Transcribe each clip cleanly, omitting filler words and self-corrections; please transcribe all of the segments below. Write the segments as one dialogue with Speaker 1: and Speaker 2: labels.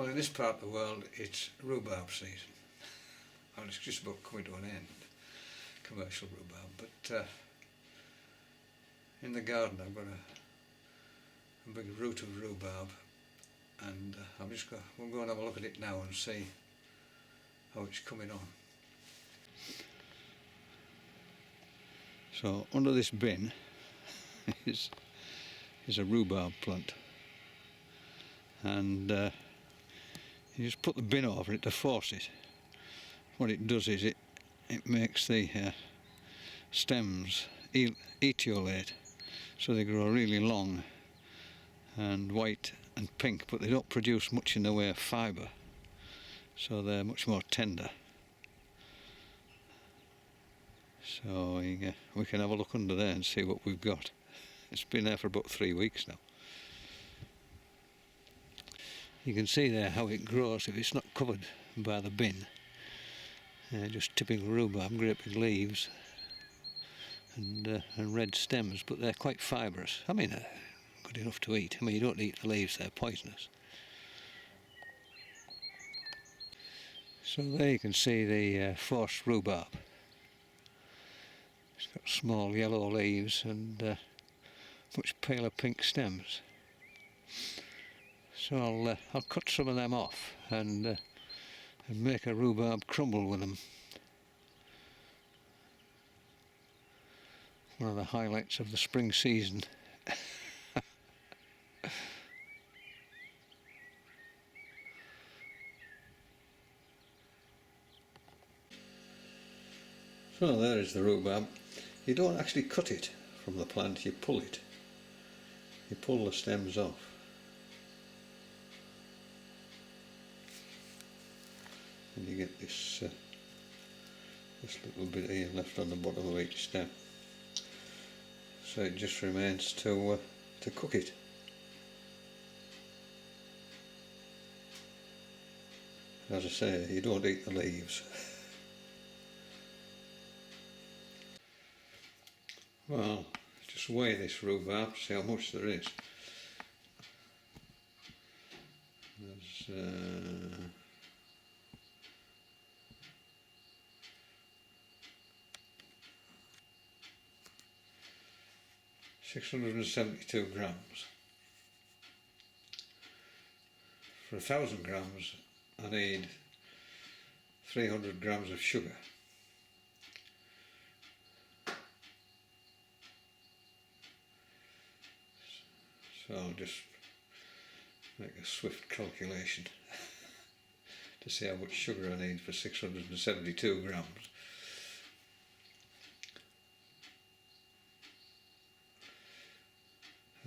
Speaker 1: Well, in this part of the world it's rhubarb season. Well, it's just about coming to an end, commercial rhubarb, but in the garden I've got a big root of rhubarb, and we'll go and have a look at it now and see how it's coming on. So under this bin is a rhubarb plant, and you just put the bin over it to force it. What it does is it makes the stems etiolate, so they grow really long and white and pink, but they don't produce much in the way of fibre, so they're much more tender. So we can have a look under there and see what we've got. It's been there for about 3 weeks now. You can see there how it grows if it's not covered by the bin. Just typical rhubarb, great big leaves and red stems, but they're quite fibrous. I mean, good enough to eat. I mean, you don't eat the leaves, they're poisonous. So there you can see the forced rhubarb. It's got small yellow leaves and much paler pink stems. So I'll cut some of them off and make a rhubarb crumble with them. One of the highlights of the spring season. So there is the rhubarb. You don't actually cut it from the plant, you pull it. You pull the stems off. And you get this little bit here left on the bottom of each stem. So it just remains to cook it. As I say, you don't eat the leaves. Well, just weigh this rhubarb, see how much there is. There's 672 grams. For 1,000 grams I need 300 grams of sugar. So I'll just make a swift calculation to see how much sugar I need for 672 grams.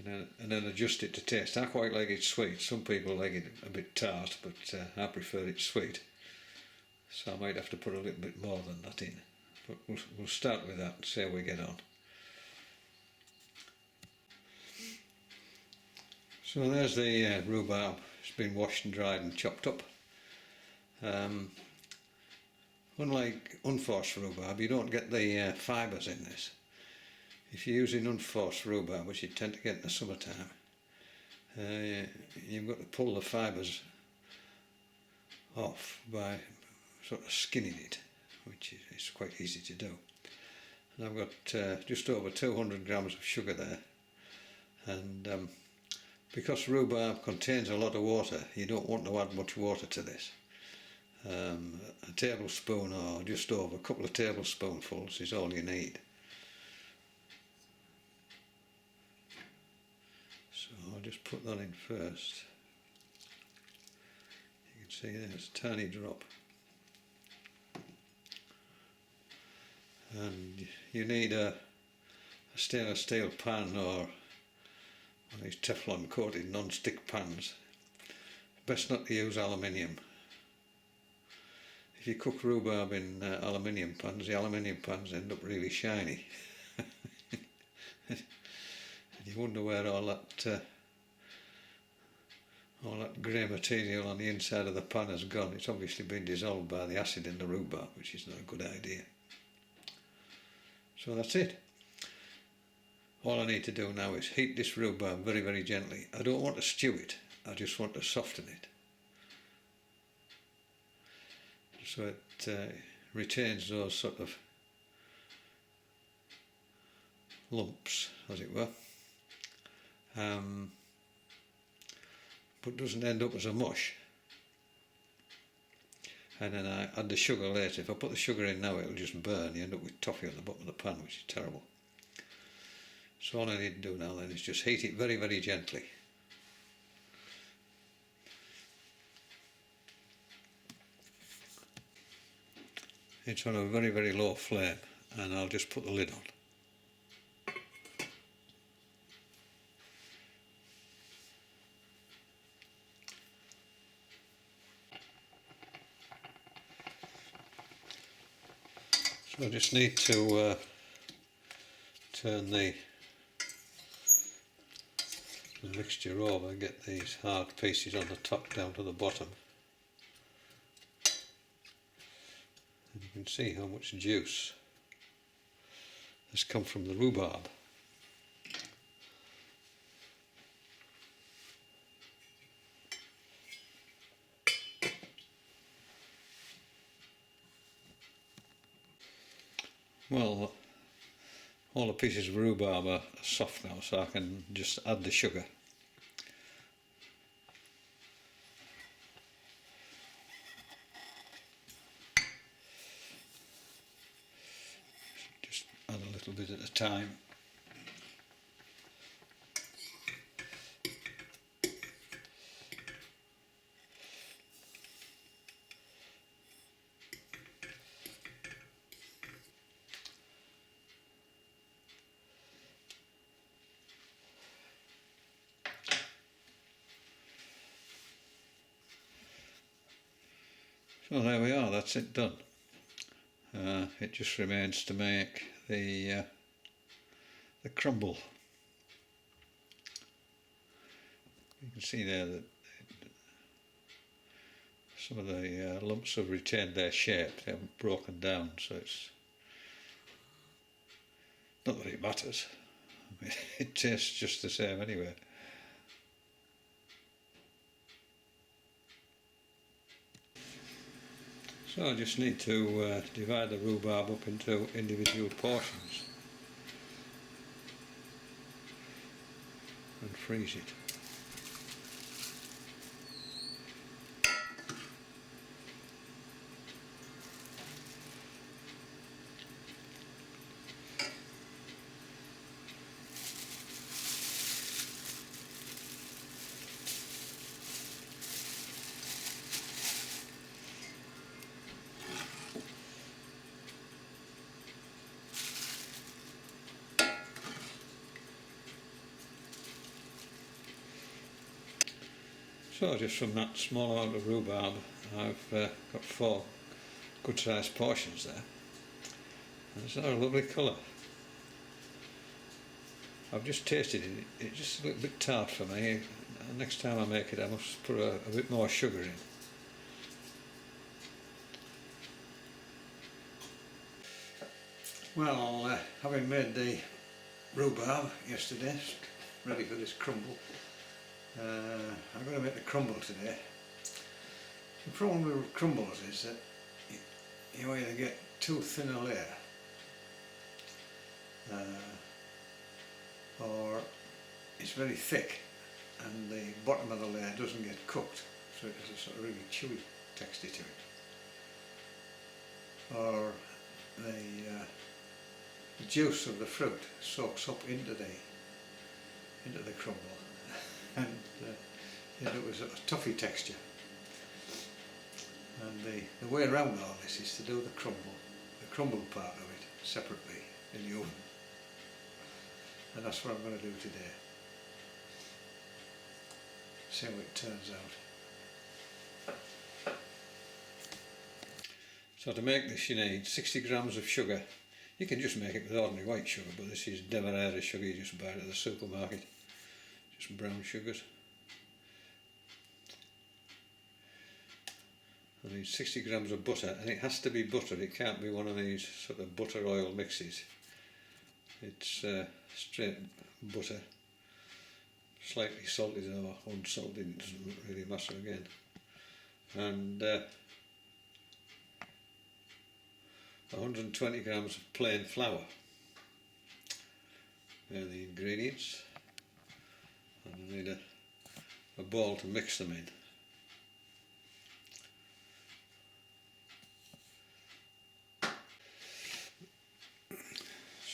Speaker 1: And then adjust it to taste. I quite like it sweet. Some people like it a bit tart, but I prefer it sweet. So I might have to put a little bit more than that in. But we'll start with that and see how we get on. So there's the rhubarb. It's been washed and dried and chopped up. Unlike unforced rhubarb, you don't get the fibres in this. If you're using unforced rhubarb, which you tend to get in the summertime, you've got to pull the fibres off by sort of skinning it, which is quite easy to do. And I've got just over 200 grams of sugar there, and because rhubarb contains a lot of water, you don't want to add much water to this. A tablespoon or just over, a couple of tablespoonfuls is all you need. So I'll just put that in first. You can see there's a tiny drop. And you need a stainless steel pan or one of these Teflon coated non-stick pans. Best not to use aluminium. If you cook rhubarb in aluminium pans, the aluminium pans end up really shiny. And you wonder where all that grey material on the inside of the pan has gone. It's obviously been dissolved by the acid in the rhubarb, which is not a good idea. So that's it. All I need to do now is heat this rhubarb very, very gently. I don't want to stew it, I just want to soften it. so it retains those sort of lumps, as it were, but doesn't end up as a mush. And then I add the sugar later. If I put the sugar in now, it'll just burn. You end up with toffee on the bottom of the pan, which is terrible. So all I need to do now then is just heat it very, very gently. It's on a very, very low flame, and I'll just put the lid on. So I just need to turn the mixture over and get these hard pieces on the top down to the bottom. And you can see how much juice has come from the rhubarb. Well, all the pieces of rhubarb are soft now, so I can just add the sugar. Just add a little bit at a time. So there we are, that's it done. It just remains to make the crumble. You can see there that some of the lumps have retained their shape, they haven't broken down, so it's not that it matters. I mean, it tastes just the same anyway. So I just need to divide the rhubarb up into individual portions and freeze it. So just from that small amount of rhubarb, I've got 4 good sized portions there. And it's a lovely colour. I've just tasted it, it's just a little bit tart for me. Next time I make it I must put a bit more sugar in. Well, having made the rhubarb yesterday, ready for this crumble, I'm going to make the crumble today. The problem with crumbles is that you either get too thin a layer or it's very thick and the bottom of the layer doesn't get cooked, so it has a sort of really chewy texture to it. Or the juice of the fruit soaks up into the crumble and you end up with a toffee texture. And the way around all this is to do the crumble part of it separately in the oven. And that's what I'm going to do today. See how it turns out. So to make this you need 60 grams of sugar. You can just make it with ordinary white sugar, but this is demerara sugar you just buy it at the supermarket. Just brown sugars. I need 60 grams of butter, and it has to be butter, it can't be one of these sort of butter oil mixes. It's straight butter, slightly salted or unsalted, it doesn't really matter again. And 120 grams of plain flour. There are the ingredients, and I need a bowl to mix them in.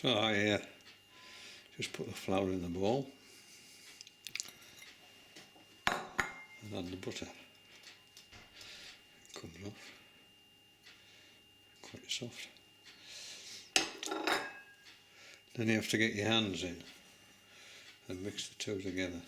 Speaker 1: So I just put the flour in the bowl and add the butter. It comes off quite soft. Then you have to get your hands in and mix the two together.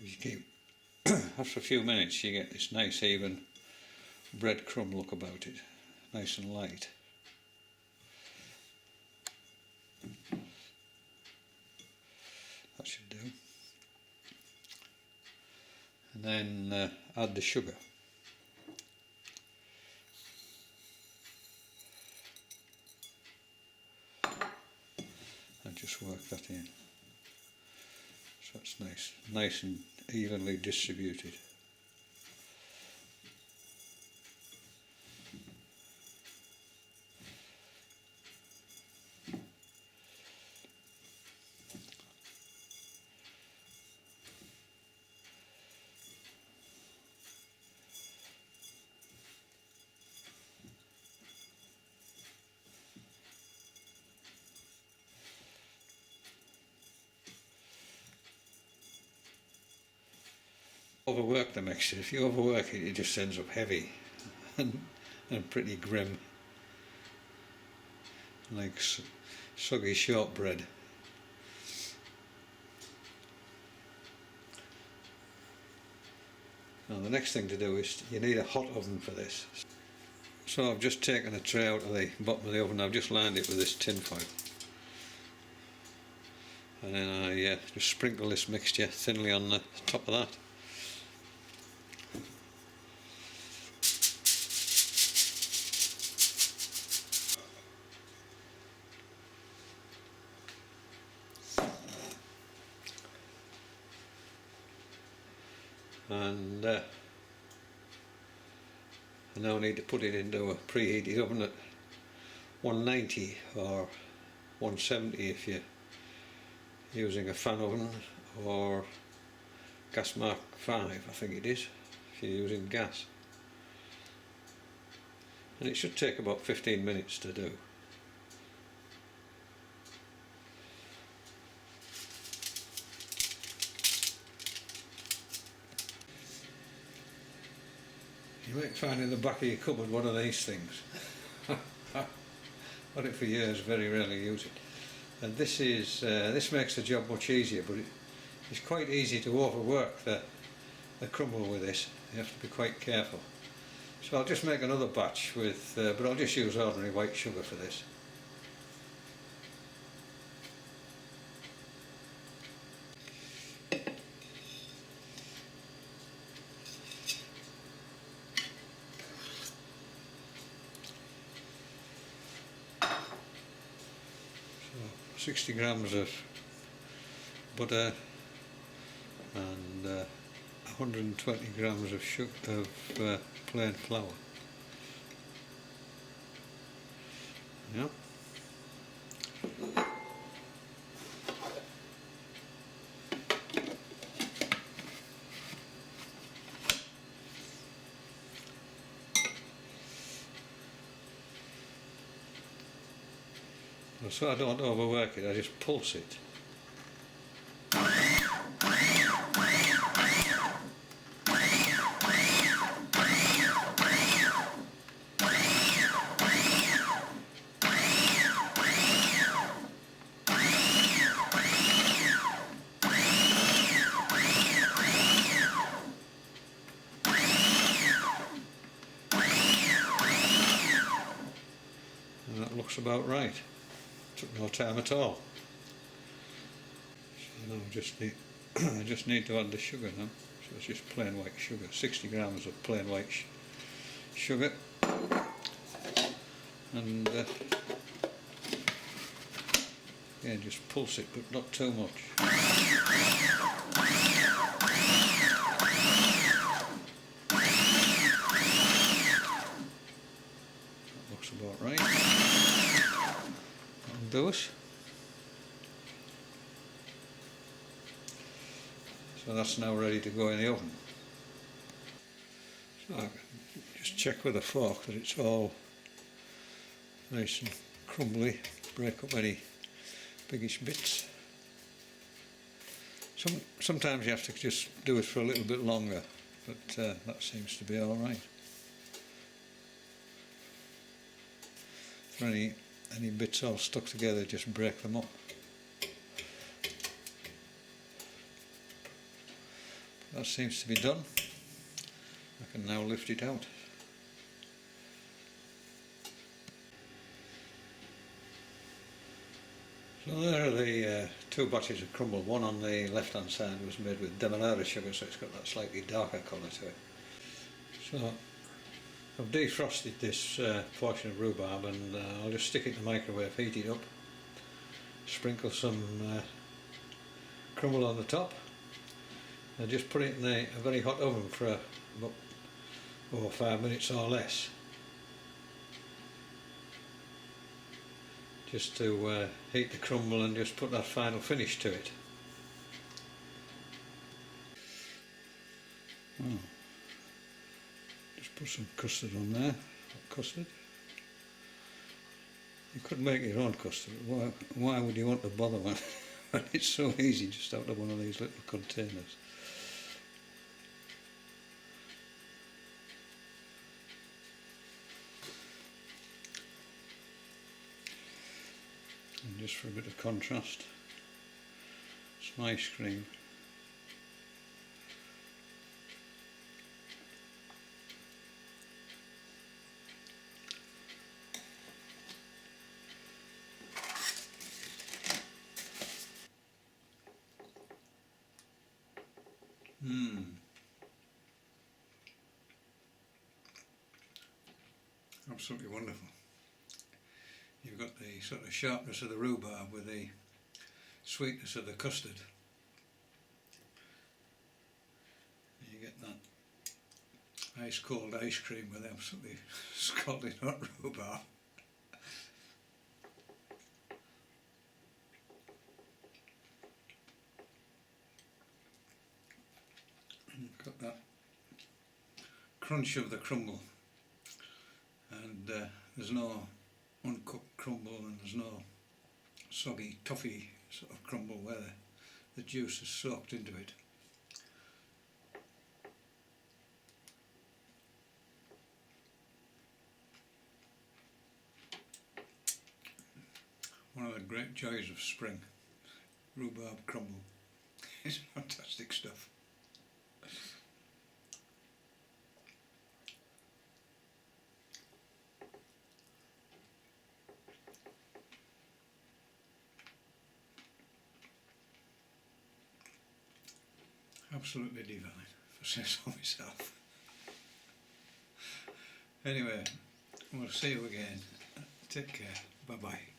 Speaker 1: You keep after a few minutes you get this nice even breadcrumb look about it, nice and light. That should do. And then add the sugar. And just work that in. So it's nice and evenly distributed. Overwork the mixture. If you overwork it, it just ends up heavy and pretty grim, like soggy shortbread. Now the next thing to do is you need a hot oven for this. So I've just taken a tray out of the bottom of the oven. I've just lined it with this tin foil, and then I just sprinkle this mixture thinly on the top of that. And I now need to put it into a preheated oven at 190 or 170 if you're using a fan oven, or gas mark 5 I think it is if you're using gas. And it should take about 15 minutes to do. You might find in the back of your cupboard one of these things. Had it for years, very rarely use it. And this makes the job much easier, but it's quite easy to overwork the crumble with this. You have to be quite careful. So I'll just make another batch with, but I'll just use ordinary white sugar for this. So 60 grams of butter and 120 grams of sugar, of plain flour. Yeah. So I don't overwork it, I just pulse it. looks about right. Took no time at all. So now I just need to add the sugar now. So it's just plain white sugar, 60 grams of plain white sugar, and yeah, just pulse it, but not too much. That looks about right. And those. So that's now ready to go in the oven. So I can just check with a fork that it's all nice and crumbly, break up any biggish bits. Sometimes you have to just do it for a little bit longer, but that seems to be alright. For any bits all stuck together, just break them up. That seems to be done. I can now lift it out. So there are the two batches of crumble. One on the left hand side was made with demerara sugar, so it's got that slightly darker colour to it. So I've defrosted this portion of rhubarb, and I'll just stick it in the microwave, heat it up, sprinkle some crumble on the top, and just put it in a very hot oven for about 5 minutes or less, just to heat the crumble and just put that final finish to it. Just put some custard on there, hot custard. You could make your own custard. Why would you want to bother when it's so easy just out of one of these little containers? And just for a bit of contrast, some ice cream. Absolutely wonderful. You've got the sort of sharpness of the rhubarb with the sweetness of the custard. You get that ice cold ice cream with absolutely scalding hot rhubarb. And you've got that crunch of the crumble, and there's no uncooked crumble, and there's no soggy toffee sort of crumble where the juice is soaked into it. One of the great joys of spring, rhubarb crumble. It's fantastic stuff. Absolutely divine, if I say so myself. Anyway, we'll see you again. Take care. Bye bye.